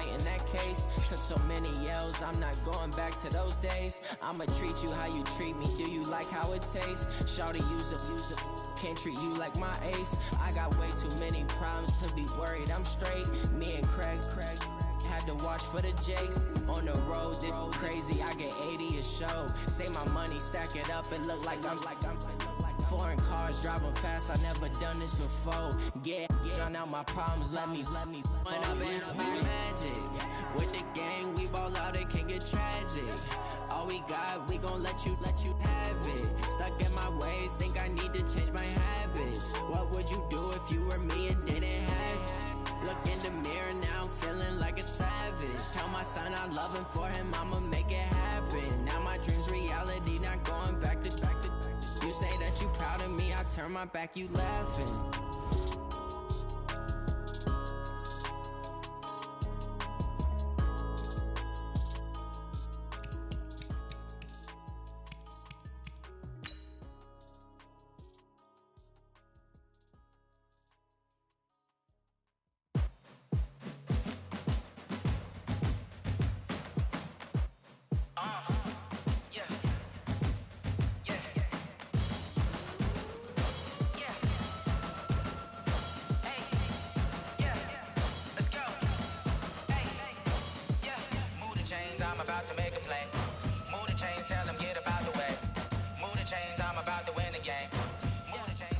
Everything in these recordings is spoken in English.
right in that case. Took so many yells, I'm not going back to those days. I'ma treat you how you treat me, do you like how it tastes? Shawty, use a, can't treat you like my ace. I got way too many problems to be worried, I'm straight. Me and Craig had to watch for the Jakes. On the road, this crazy, I get 80 a show. Say my money, stack it up, it look like I'm foreign cars, driving fast, I never done this before. Get out my problems, let me When I've been magic. With the gang, we ball out, it can get tragic. All we got, we gon' let you have it. Stuck in my ways, think I need to change my habits. What would you do if you were me and didn't have it? Look in the mirror now, feeling like a savage. Tell my son I love him, for him I'ma make it happen. Now my dream's reality, not going back to. You say that you proud of me, I turn my back, you laughing. I'm about to make a play. Move the chains, tell them get about the way. Move the chains, I'm about to win the game. Move the chains.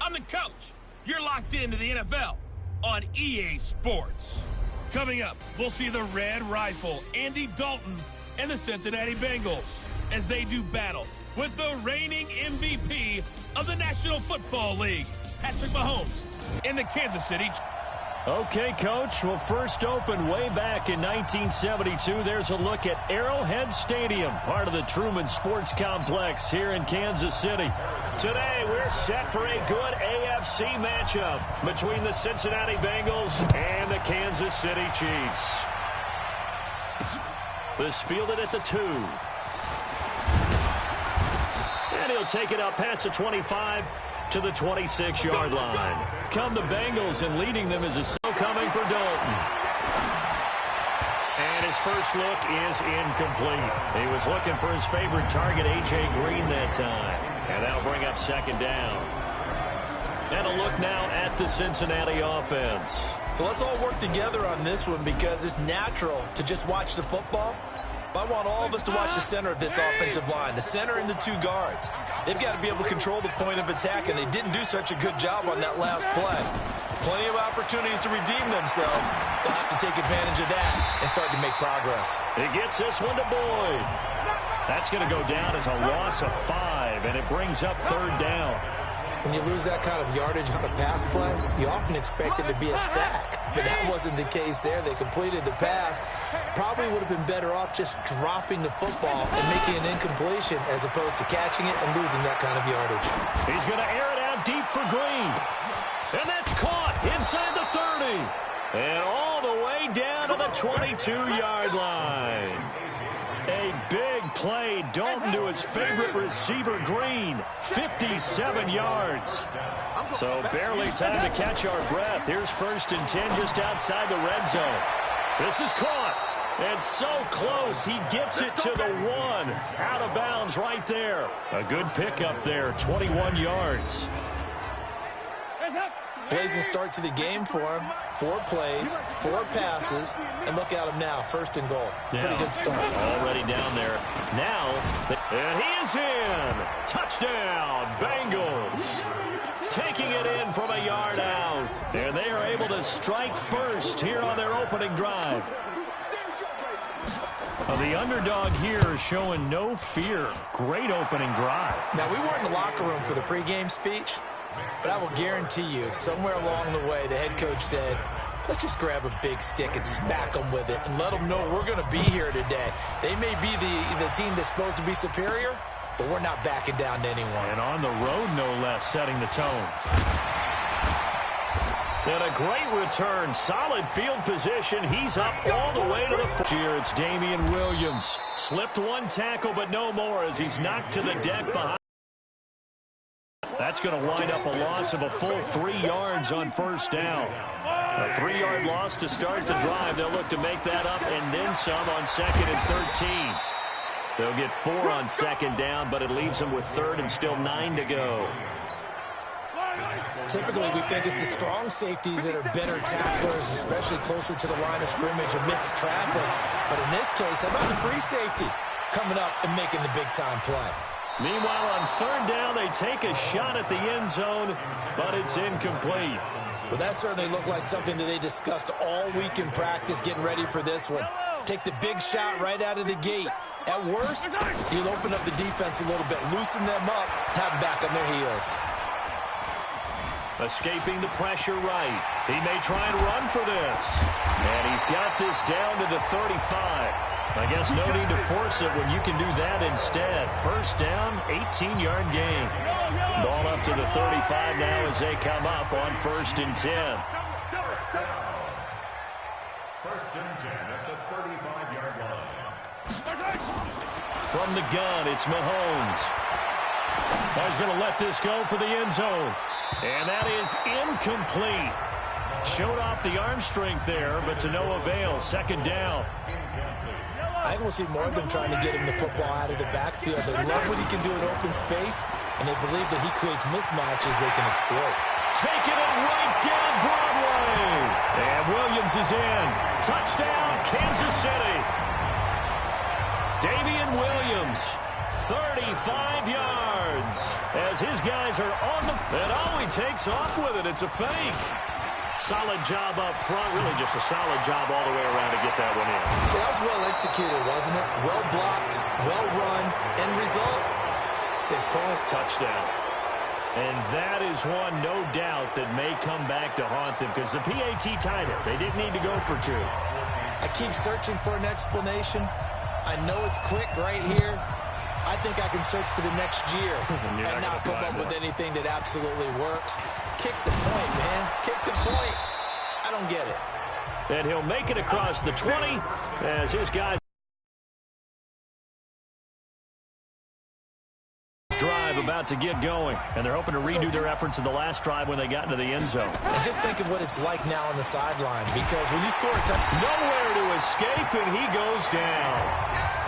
I'm the coach. You're locked into the NFL on EA Sports. Coming up, we'll see the Red Rifle, Andy Dalton, and the Cincinnati Bengals as they do battle with the reigning MVP of the National Football League, Patrick Mahomes, in the Kansas City. Okay, Coach. Well, first opened way back in 1972. There's a look at Arrowhead Stadium, part of the Truman Sports Complex here in Kansas City. Today, we're set for a good AFC matchup between the Cincinnati Bengals and the Kansas City Chiefs. This fielded at the 2. And he'll take it up past the 25 to the 26-yard line. Come the Bengals, and leading them is a coming for Dalton. And his first look is incomplete. He was looking for his favorite target, A.J. Green, that time. And that'll bring up second down. And a look now at the Cincinnati offense. So let's all work together on this one, because it's natural to just watch the football. But I want all of us to watch the center of this offensive line, the center and the 2 guards. They've got to be able to control the point of attack, and they didn't do such a good job on that last play. Plenty of opportunities to redeem themselves. They'll have to take advantage of that and start to make progress. He gets this one to Boyd. That's going to go down as a loss of 5, and it brings up third down. When you lose that kind of yardage on a pass play, you often expect it to be a sack. But that wasn't the case there. They completed the pass. Probably would have been better off just dropping the football and making an incompletion as opposed to catching it and losing that kind of yardage. He's going to air it out deep for Green. And that's caught inside the 30. And all the way down to the 22-yard line. A big play. Dalton to his favorite receiver, Green. 57 yards. So barely time to catch our breath. Here's 1st and 10 just outside the red zone. This is caught. And so close, he gets it to the 1. Out of bounds right there. A good pickup there, 21 yards. Blazing start to the game for him. 4 plays, 4 passes, and look at him now, 1st and goal. Pretty good start. Already down there. Now, and he is in. Touchdown, Bengals. Taking it in from a yard out. And they are able to strike first here on their opening drive. Well, the underdog here showing no fear. Great opening drive. Now, we weren't in the locker room for the pregame speech, but I will guarantee you, somewhere along the way, the head coach said, let's just grab a big stick and smack them with it and let them know we're going to be here today. They may be the team that's supposed to be superior, but we're not backing down to anyone. And on the road, no less, setting the tone. And a great return. Solid field position. He's up all the way to the here. It's Damian Williams. Slipped one tackle, but no more as he's knocked to the deck behind. That's going to wind up a loss of a full 3 yards on 1st down. A 3-yard loss to start the drive. They'll look to make that up and then some on 2nd and 13. They'll get 4 on 2nd down, but it leaves them with 3rd and still 9 to go. Typically, we think it's the strong safeties that are better tacklers, especially closer to the line of scrimmage amidst traffic. But in this case, how about the free safety coming up and making the big-time play? Meanwhile, on 3rd down, they take a shot at the end zone, but it's incomplete. Well, that certainly looked like something that they discussed all week in practice getting ready for this one. Take the big shot right out of the gate. At worst, you'll open up the defense a little bit, loosen them up, have them back on their heels. Escaping the pressure right. He may try and run for this. And he's got this down to the 35. I guess no need to force it when you can do that instead. 1st down, 18-yard gain. Ball up to the 35 now as they come up on 1st and 10. 1st and 10 at the 35-yard line. From the gun, it's Mahomes. He's going to let this go for the end zone. And that is incomplete. Showed off the arm strength there, but to no avail. 2nd down. I think we'll see more of them trying to get him the football out of the backfield. They love what he can do in open space, and they believe that he creates mismatches they can exploit. Taking it right down Broadway. And Williams is in. Touchdown, Kansas City. Damian Williams, 35 yards. As his guys are on the... And oh, he takes off with it. It's a fake. Solid job up front. Really just a solid job all the way around to get that one in. That was well executed, wasn't it? Well blocked, well run. End result, 6 points. Touchdown. And that is one, no doubt, that may come back to haunt them because the PAT tied it. They didn't need to go for 2. I keep searching for an explanation. I know it's quick right here. I think I can search for the next year and not come up with anything that absolutely works. Kick the point, man. Kick the point. I don't get it. And he'll make it across the 20 as his guys drive about to get going. And they're hoping to redo their efforts in the last drive when they got into the end zone. And just think of what it's like now on the sideline, because when you score a touchdown, nowhere to escape, and he goes down.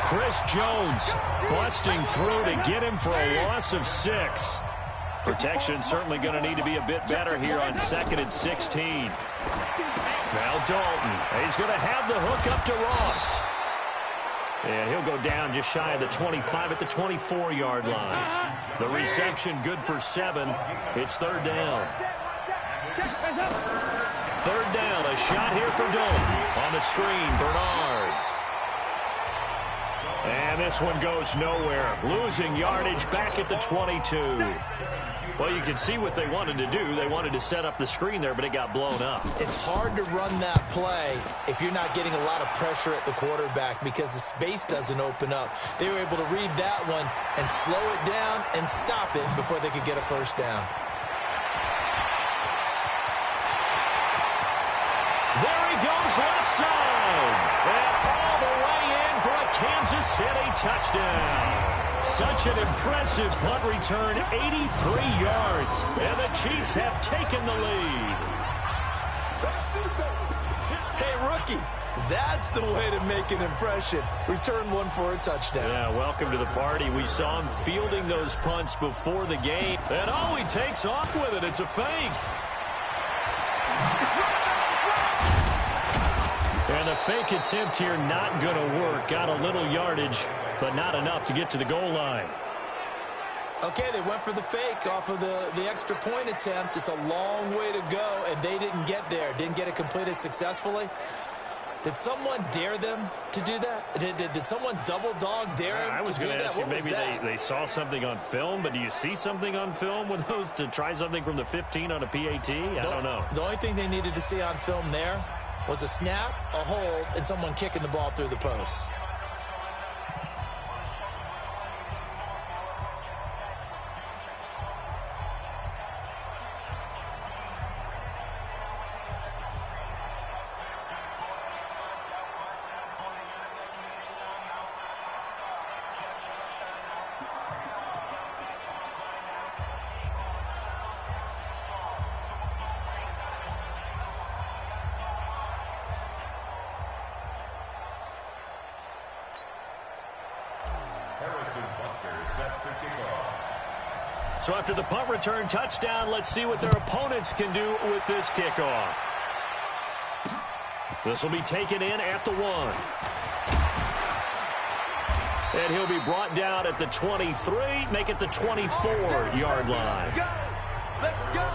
Chris Jones busting through to get him for a loss of 6. Protection certainly going to need to be a bit better here on 2nd and 16. Now Dalton. He's going to have the hook up to Ross. And he'll go down just shy of the 25 at the 24-yard line. The reception good for 7. It's 3rd down. 3rd down. A shot here for Dalton. On the screen, Bernard. And this one goes nowhere. Losing yardage back at the 22. Well, you can see what they wanted to do. They wanted to set up the screen there, but it got blown up. It's hard to run that play if you're not getting a lot of pressure at the quarterback because the space doesn't open up. They were able to read that one and slow it down and stop it before they could get a 1st down. There he goes left side. And all the way in for a Kansas City touchdown. Such an impressive punt return, 83 yards. And the Chiefs have taken the lead. Hey, rookie, that's the way to make an impression. Return one for a touchdown. Yeah, welcome to the party. We saw him fielding those punts before the game. And oh, he takes off with it. It's a fake. And the fake attempt here not going to work. Got a little yardage, but not enough to get to the goal line. Okay, they went for the fake off of the extra point attempt. It's a long way to go, and they didn't get there. Didn't get it completed successfully. Did someone dare them to do that? Did someone double dog dare them I was to do going to that? ask you, maybe they saw something on film, but do you see something on film with those to try something from the 15 on a PAT? I don't know. The only thing they needed to see on film there was a snap, a hold, and someone kicking the ball through the post. set to kick off. So after the punt return touchdown, let's see what their opponents can do with this kickoff. This will be taken in at the 1. And he'll be brought down at the 23, make it the 24-yard line. Let's go!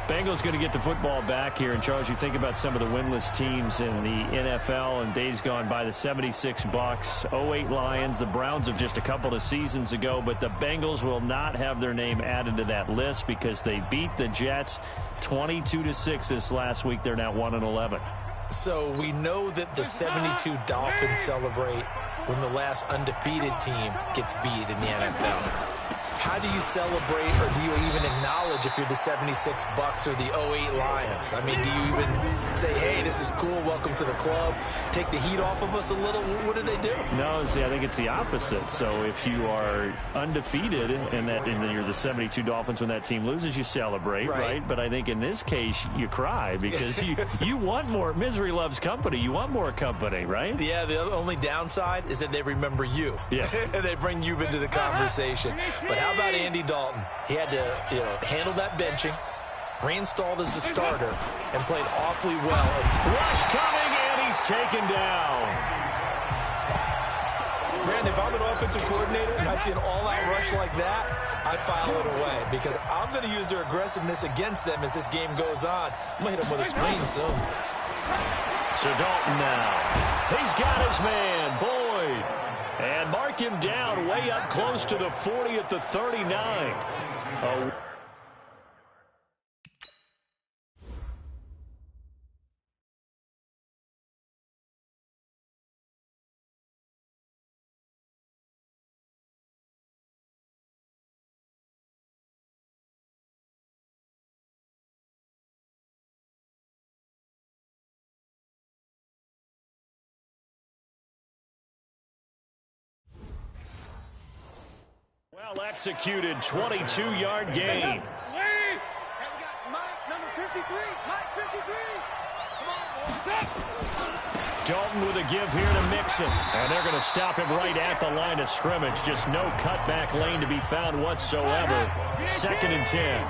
Bengals going to get the football back here. And, Charles, you think about some of the winless teams in the NFL in days gone by, the 76 Bucks, 08 Lions, the Browns of just a couple of seasons ago. But the Bengals will not have their name added to that list because they beat the Jets 22-6 this last week. They're now 1-11. So we know that the 72 Dolphins celebrate when the last undefeated team gets beat in the NFL. How do you celebrate, or do you even acknowledge if you're the 76 Bucks or the 08 Lions? I mean, do you even say, hey, this is cool, welcome to the club, take the heat off of us a little? What do they do? No, see, I think it's the opposite. So if you are undefeated and then you're the 72 Dolphins, when that team loses, you celebrate, right? But I think in this case, you cry because you want more. Misery loves company. You want more company, right? Yeah, the only downside is that they remember you. Yeah. And they bring you into the conversation. But how about Andy Dalton? He had to, handle that benching, reinstalled as the starter, and played awfully well. Rush coming, and he's taken down. Brandon, if I'm an offensive coordinator and I see an all-out rush like that, I file it away because I'm going to use their aggressiveness against them as this game goes on. I'm going to hit them with a screen soon. So Dalton now. He's got his man, Boyd. And mark him down way up close to the 40 at the 39. Well executed 22-yard gain. Dalton with a give here to Mixon. And they're going to stop him right at the line of scrimmage. Just no cutback lane to be found whatsoever. 2nd and 10.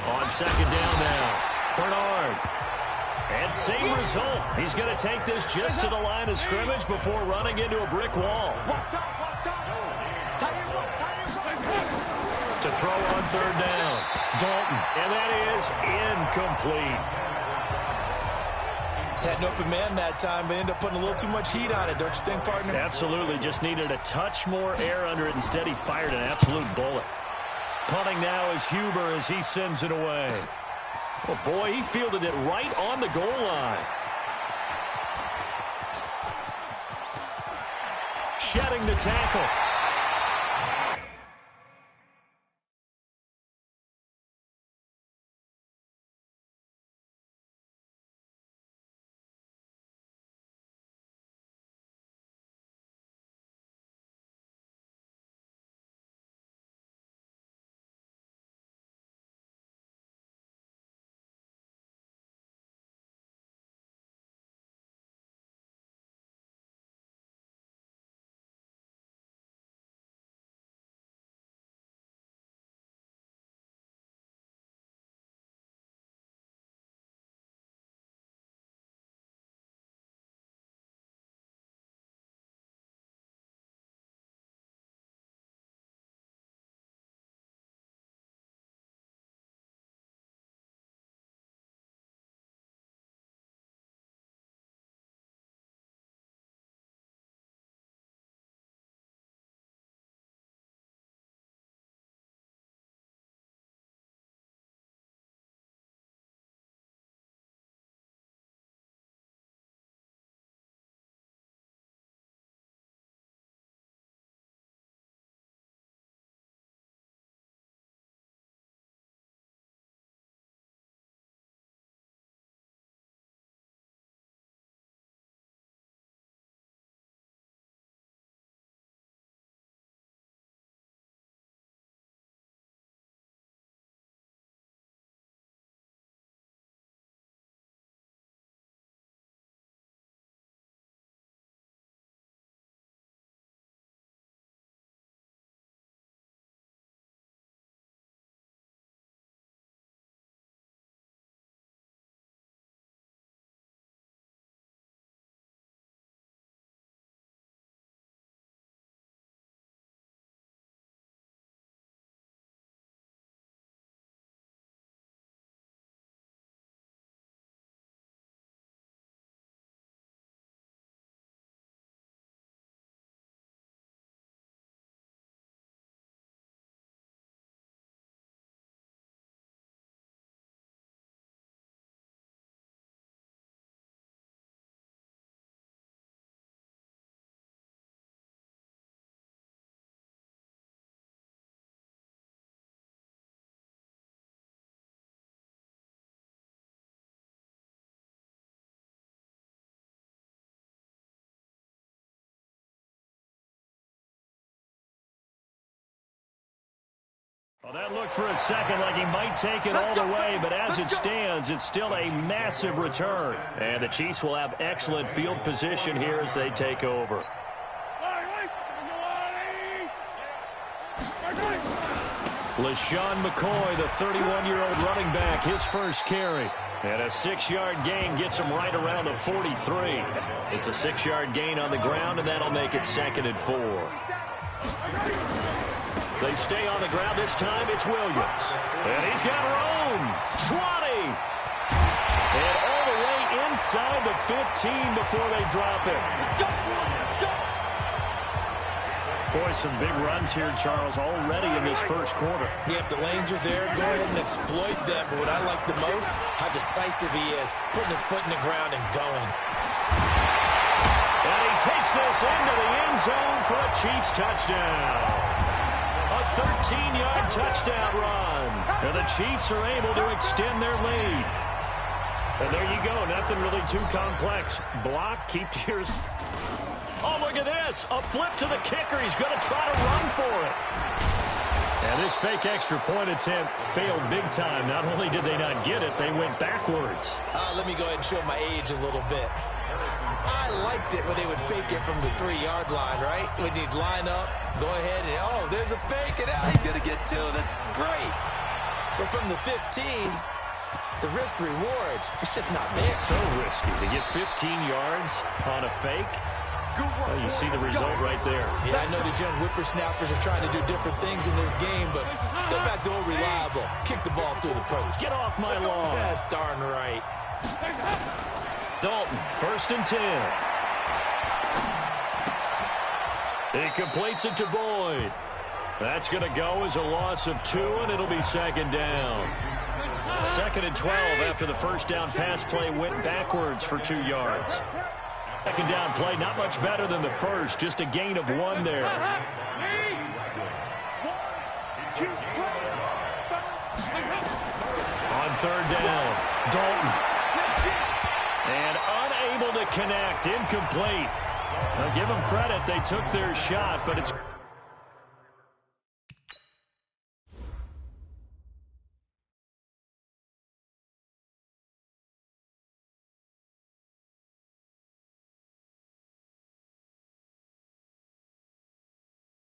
On 2nd down now. Bernard. And same result. He's going to take this just to the line of scrimmage before running into a brick wall. To throw on 3rd down. Dalton. And that is incomplete. Had an open man that time, but ended up putting a little too much heat on it, don't you think, partner? Absolutely. Just needed a touch more air under it. Instead, he fired an absolute bullet. Punting now is Huber as he sends it away. Oh, boy, he fielded it right on the goal line. Shedding the tackle. Well, that looked for a second like he might take it all the way, but as it stands, it's still a massive return. And the Chiefs will have excellent field position here as they take over. LaShawn McCoy, the 31-year-old running back, his first carry. And a 6-yard gain gets him right around the 43. It's a 6-yard gain on the ground, and that'll make it 2nd and 4. They stay on the ground. This time it's Williams. And he's got room. 20. And all the way inside the 15 before they drop it. Boy, some big runs here, Charles, already in this first quarter. Yeah, if the lanes are there, go ahead and exploit them. But what I like the most, how decisive he is, putting his foot in the ground and going. And he takes this into the end zone for a Chiefs touchdown. A 13-yard touchdown run. And the Chiefs are able to extend their lead. And there you go. Nothing really too complex. Block, keep yours. Oh, look at this. A flip to the kicker. He's going to try to run for it. And this fake extra point attempt failed big time. Not only did they not get it, they went backwards. Let me go ahead and show my age a little bit. I liked it when they would fake it from the 3-yard line, right? When you'd line up, go ahead and, oh, there's a fake, and now he's going to get 2. That's great. But from the 15, the risk-reward, it's just not there. So risky to get 15 yards on a fake. Well, you see the result right there. Yeah, I know these young whippersnappers are trying to do different things in this game, but let's go back to old reliable. Kick the ball through the post. Get off my lawn. That's darn right. Dalton, 1st and 10. He completes it to Boyd. That's going to go as a loss of 2, and it'll be 2nd down. 2nd and 12 after the first down pass play went backwards for 2 yards. 2nd down play, not much better than the first, just a gain of 1 there. On 3rd down, Dalton. And unable to connect, incomplete. Now give them credit, they took their shot, but it's...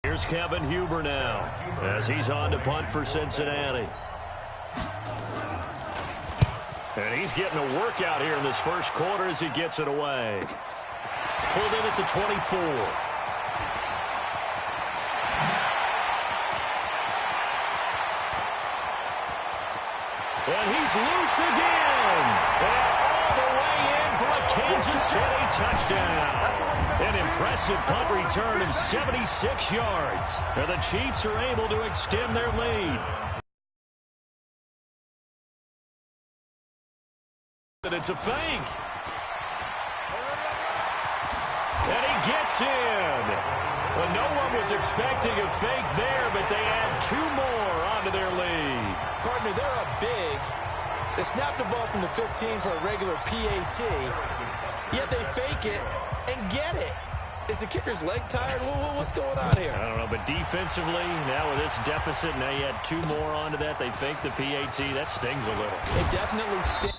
Here's Kevin Huber now, as he's on to punt for Cincinnati. And he's getting a workout here in this first quarter as he gets it away. Pulled in at the 24. And he's loose again. And all the way in for a Kansas City touchdown. An impressive punt return of 76 yards. And the Chiefs are able to extend their lead. And it's a fake. And he gets in. Well, no one was expecting a fake there, but they add 2 more onto their lead. Partner, they're up big. They snap the ball from the 15 for a regular PAT, yet they fake it and get it. Is the kicker's leg tired? What's going on here? I don't know, but defensively, now with this deficit, now you add 2 more onto that. They fake the PAT. That stings a little. It definitely stings.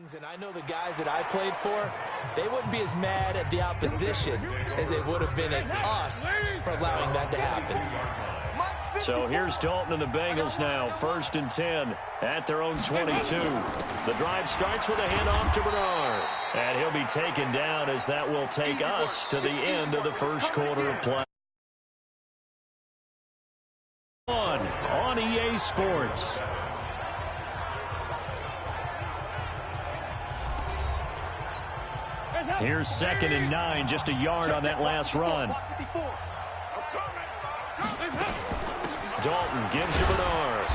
And I know the guys that I played for, they wouldn't be as mad at the opposition as they would have been at us for allowing that to happen. So here's Dalton and the Bengals now, 1st and 10 at their own 22. The drive starts with a handoff to Bernard, and he'll be taken down as that will take us to the end of the first quarter of play. On EA Sports. Here's 2nd and 9, just a yard on that last run. Dalton gives to Bernard.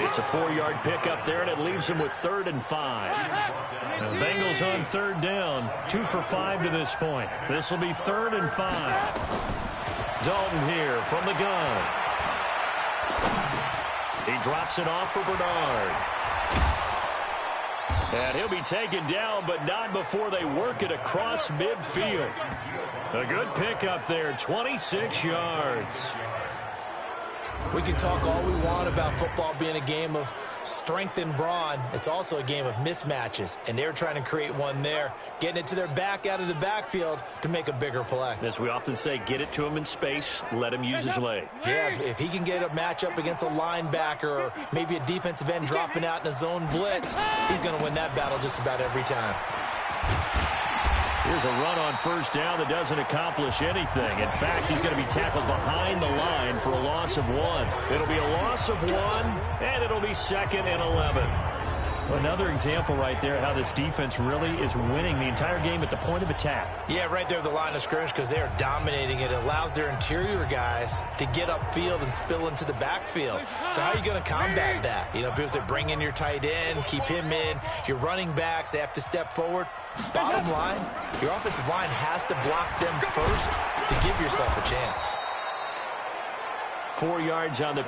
It's a 4-yard pickup there, and it leaves him with 3rd and 5. The Bengals on 3rd down, 2 for 5 to this point. This will be 3rd and 5. Dalton here from the gun. He drops it off for Bernard. And he'll be taken down, but not before they work it across midfield. A good pickup there, 26 yards. We can talk all we want about football being a game of strength and brawn. It's also a game of mismatches, and they're trying to create one there, getting it to their back out of the backfield to make a bigger play. As we often say, get it to him in space, let him use his leg. Yeah, if he can get a matchup against a linebacker or maybe a defensive end dropping out in a zone blitz, he's going to win that battle just about every time. Here's a run on 1st down that doesn't accomplish anything. In fact, he's going to be tackled behind the line for a loss of 1. It'll be a loss of 1, and it'll be 2nd and 11. Another example right there how this defense really is winning the entire game at the point of attack. Yeah, right there at the line of scrimmage because they are dominating it. It allows their interior guys to get upfield and spill into the backfield. So how are you going to combat that? You know, people say bring in your tight end, keep him in. Your running backs, they have to step forward. Bottom line, your offensive line has to block them first to give yourself a chance. 4 yards on the